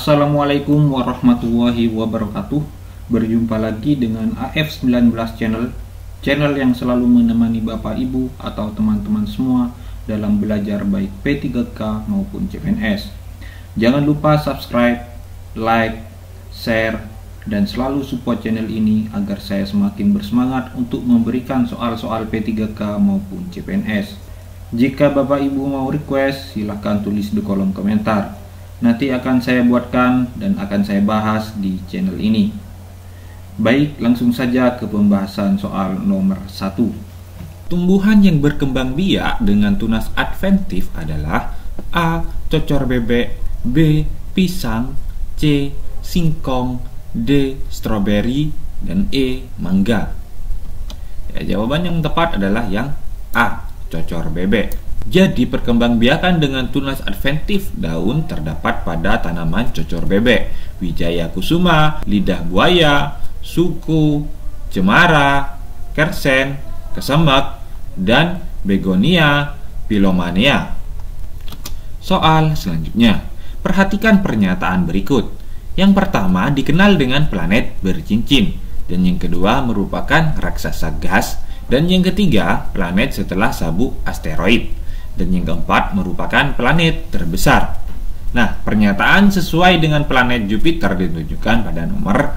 Assalamualaikum warahmatullahi wabarakatuh. Berjumpa lagi dengan AF19 channel yang selalu menemani Bapak Ibu atau teman-teman semua dalam belajar baik P3K maupun CPNS. Jangan lupa subscribe, like, share, dan selalu support channel ini agar saya semakin bersemangat untuk memberikan soal-soal P3K maupun CPNS. Jika Bapak Ibu mau request, silahkan tulis di kolom komentar. Nanti akan saya buatkan dan akan saya bahas di channel ini. Baik, langsung saja ke pembahasan soal nomor 1. Tumbuhan yang berkembang biak dengan tunas adventif adalah A. Cocor bebek, B. Pisang, C. Singkong, D. Stroberi, dan E. Mangga. Jawaban yang tepat adalah yang A. Cocor bebek. Jadi perkembangbiakan dengan tunas adventif daun terdapat pada tanaman cocor bebek, wijaya kusuma, lidah buaya, suku, cemara, kersen, kesemek, dan begonia pilomania. Soal selanjutnya, perhatikan pernyataan berikut. Yang pertama dikenal dengan planet bercincin, dan yang kedua merupakan raksasa gas, dan yang ketiga planet setelah sabuk asteroid, dan yang keempat merupakan planet terbesar. Nah, pernyataan sesuai dengan planet Jupiter ditunjukkan pada nomor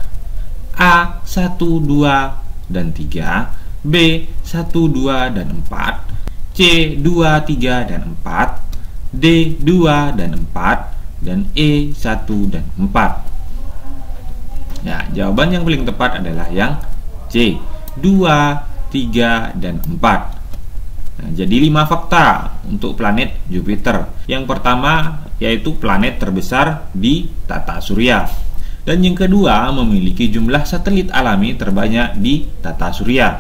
A, 1, 2, dan 3, B, 1, 2, dan 4, C, 2, 3, dan 4, D, 2, dan 4, dan E, 1, dan 4. Ya, jawaban yang paling tepat adalah yang C, 2, 3, dan 4. Nah, jadi 5 fakta untuk planet Jupiter. Yang pertama yaitu planet terbesar di tata surya. Dan yang kedua memiliki jumlah satelit alami terbanyak di tata surya.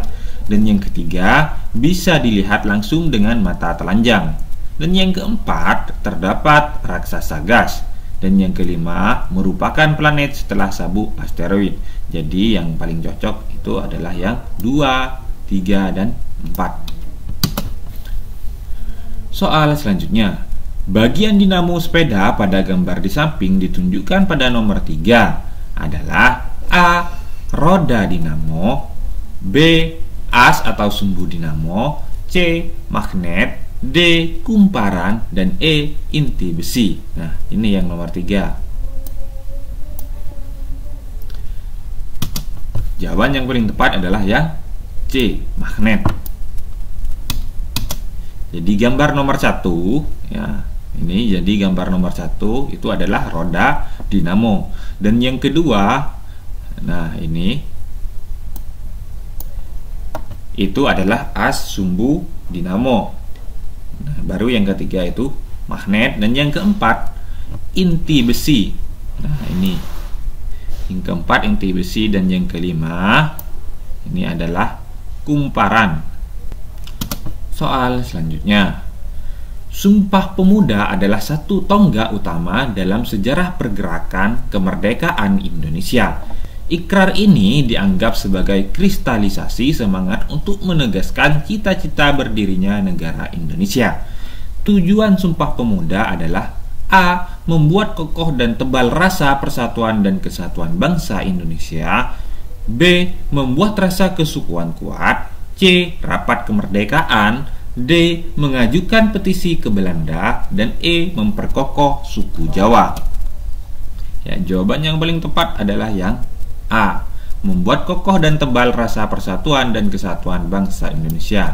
Dan yang ketiga bisa dilihat langsung dengan mata telanjang. Dan yang keempat terdapat raksasa gas. Dan yang kelima merupakan planet setelah sabuk asteroid. Jadi yang paling cocok itu adalah yang 2, 3, dan 4. Soal selanjutnya, bagian dinamo sepeda pada gambar di samping ditunjukkan pada nomor 3 adalah A. Roda dinamo, B. As atau sumbu dinamo, C. Magnet, D. Kumparan, dan E. Inti besi. Nah, ini yang nomor 3. Jawaban yang paling tepat adalah yang C. Magnet. Jadi gambar nomor 1 ya, ini jadi gambar nomor 1 itu adalah roda dinamo. Dan yang kedua, nah ini itu adalah as sumbu dinamo. Nah, baru yang ketiga itu magnet, dan yang keempat inti besi. Nah, ini yang keempat inti besi, dan yang kelima ini adalah kumparan. Soal selanjutnya, Sumpah Pemuda adalah satu tonggak utama dalam sejarah pergerakan kemerdekaan Indonesia. Ikrar ini dianggap sebagai kristalisasi semangat untuk menegaskan cita-cita berdirinya negara Indonesia. Tujuan Sumpah Pemuda adalah A. Membuat kokoh dan tebal rasa persatuan dan kesatuan bangsa Indonesia, B. Membuat rasa kesukuan kuat, C. Rapat kemerdekaan, D. Mengajukan petisi ke Belanda, dan E. Memperkokoh suku Jawa. Ya, jawaban yang paling tepat adalah yang A. Membuat kokoh dan tebal rasa persatuan dan kesatuan bangsa Indonesia.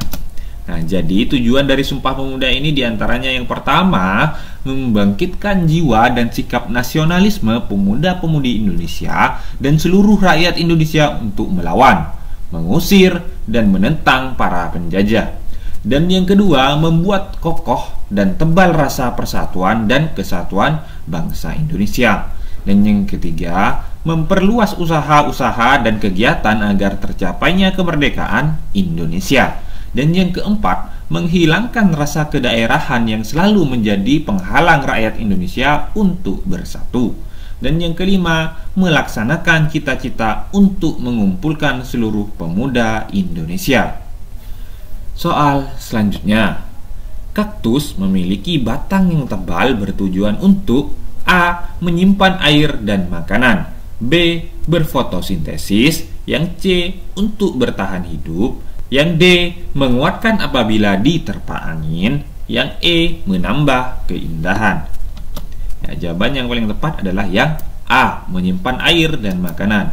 Nah, jadi tujuan dari Sumpah Pemuda ini diantaranya yang pertama, membangkitkan jiwa dan sikap nasionalisme pemuda-pemudi Indonesia dan seluruh rakyat Indonesia untuk melawan, mengusir, dan menentang para penjajah. Dan yang kedua, membuat kokoh dan tebal rasa persatuan dan kesatuan bangsa Indonesia. Dan yang ketiga, memperluas usaha-usaha dan kegiatan agar tercapainya kemerdekaan Indonesia. Dan yang keempat, menghilangkan rasa kedaerahan yang selalu menjadi penghalang rakyat Indonesia untuk bersatu. Dan yang kelima, melaksanakan cita-cita untuk mengumpulkan seluruh pemuda Indonesia. Soal selanjutnya, kaktus memiliki batang yang tebal bertujuan untuk A. Menyimpan air dan makanan, B. Berfotosintesis, yang C. Untuk bertahan hidup, yang D. Menguatkan apabila diterpa angin, yang E. Menambah keindahan. Jawaban yang paling tepat adalah yang A. Menyimpan air dan makanan.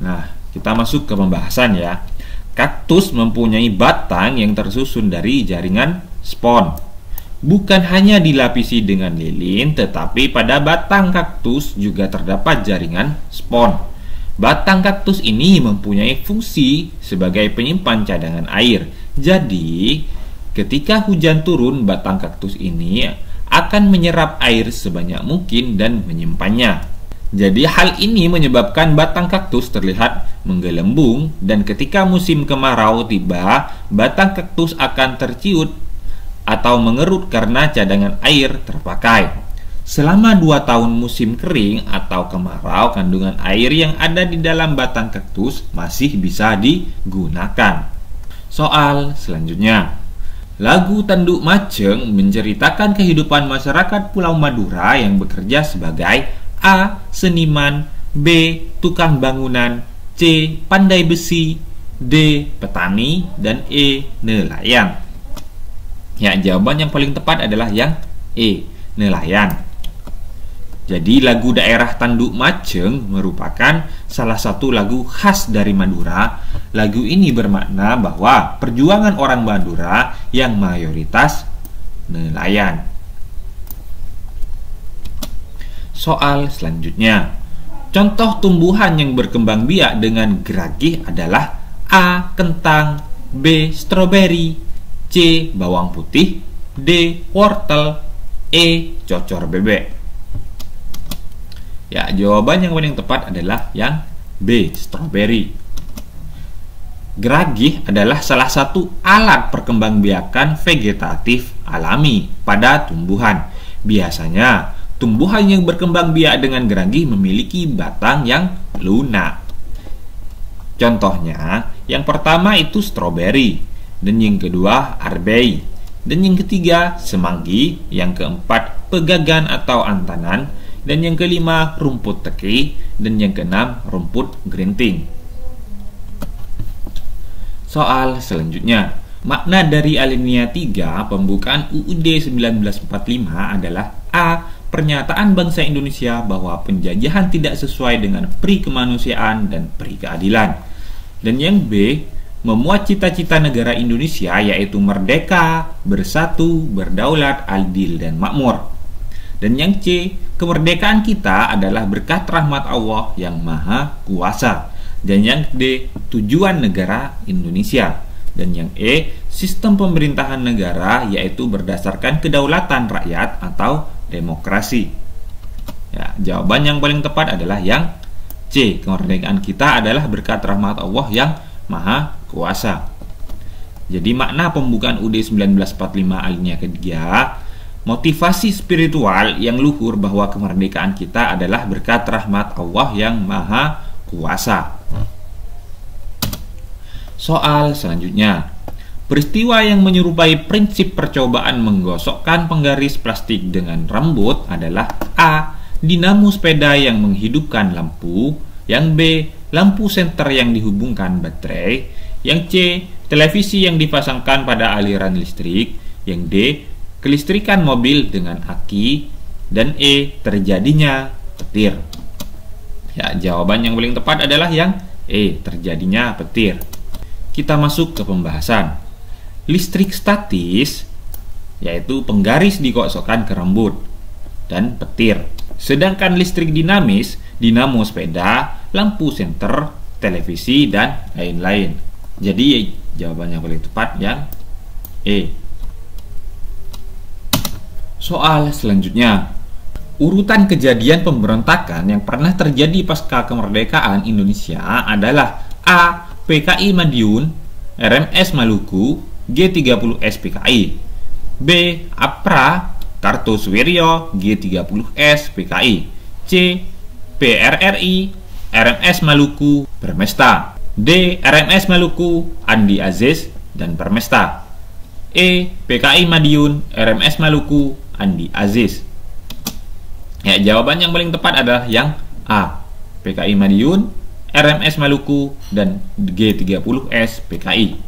Nah, kita masuk ke pembahasan ya. Kaktus mempunyai batang yang tersusun dari jaringan spon. Bukan hanya dilapisi dengan lilin, tetapi pada batang kaktus juga terdapat jaringan spon. Batang kaktus ini mempunyai fungsi sebagai penyimpan cadangan air. Jadi, ketika hujan turun, batang kaktus ini akan menyerap air sebanyak mungkin dan menyimpannya. Jadi, hal ini menyebabkan batang kaktus terlihat menggelembung, dan ketika musim kemarau tiba, batang kaktus akan terciut atau mengerut karena cadangan air terpakai. Selama 2 tahun musim kering atau kemarau, kandungan air yang ada di dalam batang kaktus masih bisa digunakan. Soal selanjutnya. Lagu Tanduk Maceng menceritakan kehidupan masyarakat Pulau Madura yang bekerja sebagai A. Seniman, B. Tukang bangunan, C. Pandai besi, D. Petani, dan E. Nelayan. Jawaban yang paling tepat adalah yang E. Nelayan. Jadi lagu daerah Tanduk Maceng merupakan salah satu lagu khas dari Madura. Lagu ini bermakna bahwa perjuangan orang Madura yang mayoritas nelayan. Soal selanjutnya. Contoh tumbuhan yang berkembang biak dengan geragih adalah A. Kentang, B. Stroberi, C. Bawang putih, D. Wortel, E. Cocor bebek. Jawaban yang paling tepat adalah yang B. Stroberi. Geragih adalah salah satu alat perkembangbiakan vegetatif alami pada tumbuhan. Biasanya, tumbuhan yang berkembang biak dengan geragih memiliki batang yang lunak. Contohnya, yang pertama itu stroberi, dan yang kedua arbei, dan yang ketiga semanggi, yang keempat pegagan atau antanan, dan yang kelima rumput teki, dan yang keenam rumput gerinting. Soal selanjutnya. Makna dari alinea 3 pembukaan UUD 1945 adalah A. Pernyataan bangsa Indonesia bahwa penjajahan tidak sesuai dengan pri kemanusiaan dan pri keadilan. Dan yang B. Memuat cita-cita negara Indonesia, yaitu merdeka, bersatu, berdaulat, adil, dan makmur. Dan yang C, kemerdekaan kita adalah berkat rahmat Allah yang Maha Kuasa. Dan yang D, tujuan negara Indonesia. Dan yang E, sistem pemerintahan negara, yaitu berdasarkan kedaulatan rakyat atau demokrasi. Jawaban yang paling tepat adalah yang C, kemerdekaan kita adalah berkat rahmat Allah yang Maha Kuasa. Jadi makna pembukaan UUD 1945 alinea ketiga, motivasi spiritual yang luhur bahwa kemerdekaan kita adalah berkat rahmat Allah yang Maha Kuasa. Soal selanjutnya. Peristiwa yang menyerupai prinsip percobaan menggosokkan penggaris plastik dengan rambut adalah A. Dinamo sepeda yang menghidupkan lampu, yang B. Lampu senter yang dihubungkan baterai, yang C. Televisi yang dipasangkan pada aliran listrik, yang D. Kelistrikan mobil dengan aki, dan E. Terjadinya petir. Jawaban yang paling tepat adalah yang E. Terjadinya petir. Kita masuk ke pembahasan. Listrik statis yaitu penggaris dikosokkan ke rambut dan petir. Sedangkan listrik dinamis, dinamo sepeda, lampu senter, televisi, dan lain-lain. Jadi jawaban yang paling tepat yang E. Soal selanjutnya. Urutan kejadian pemberontakan yang pernah terjadi pasca kemerdekaan Indonesia adalah A. PKI Madiun, RMS Maluku, G30S PKI. B. APRA, Kartosuwiryo, G30S PKI. C. PRRI, RMS Maluku, Permesta. D. RMS Maluku, Andi Aziz, dan Permesta. E. PKI Madiun, RMS Maluku, Andi Aziz. Ya, jawaban yang paling tepat adalah yang A, PKI Madiun, RMS Maluku, dan G30S PKI.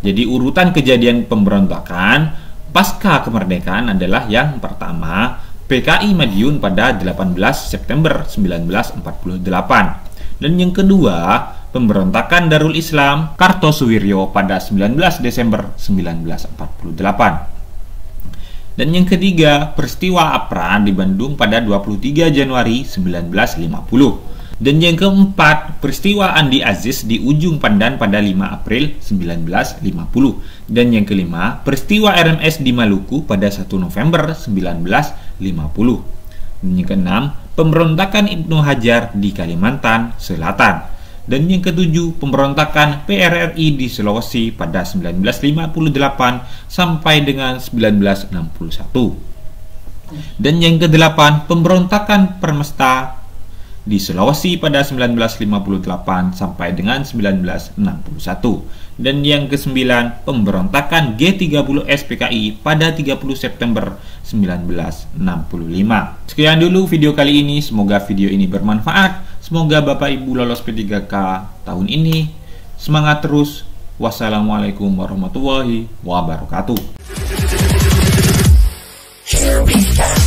Jadi urutan kejadian pemberontakan pasca kemerdekaan adalah yang pertama, PKI Madiun pada 18 September 1948. Dan yang kedua, pemberontakan Darul Islam Kartosuwiryo pada 19 Desember 1948. Dan yang ketiga, peristiwa APRA di Bandung pada 23 Januari 1950. Dan yang keempat, peristiwa Andi Aziz di Ujung Pandan pada 5 April 1950. Dan yang kelima, peristiwa RMS di Maluku pada 1 November 1950. Dan yang keenam, pemberontakan Ibnu Hajar di Kalimantan Selatan. Dan yang ketujuh, pemberontakan PRRI di Sulawesi pada 1958 sampai dengan 1961. Dan yang kedelapan, pemberontakan Permesta di Sulawesi pada 1958 sampai dengan 1961. Dan yang kesembilan, pemberontakan G30S PKI pada 30 September 1965. Sekian dulu video kali ini, semoga video ini bermanfaat. Semoga Bapak Ibu lolos P3K tahun ini. Semangat terus. Wassalamualaikum warahmatullahi wabarakatuh. Here we go.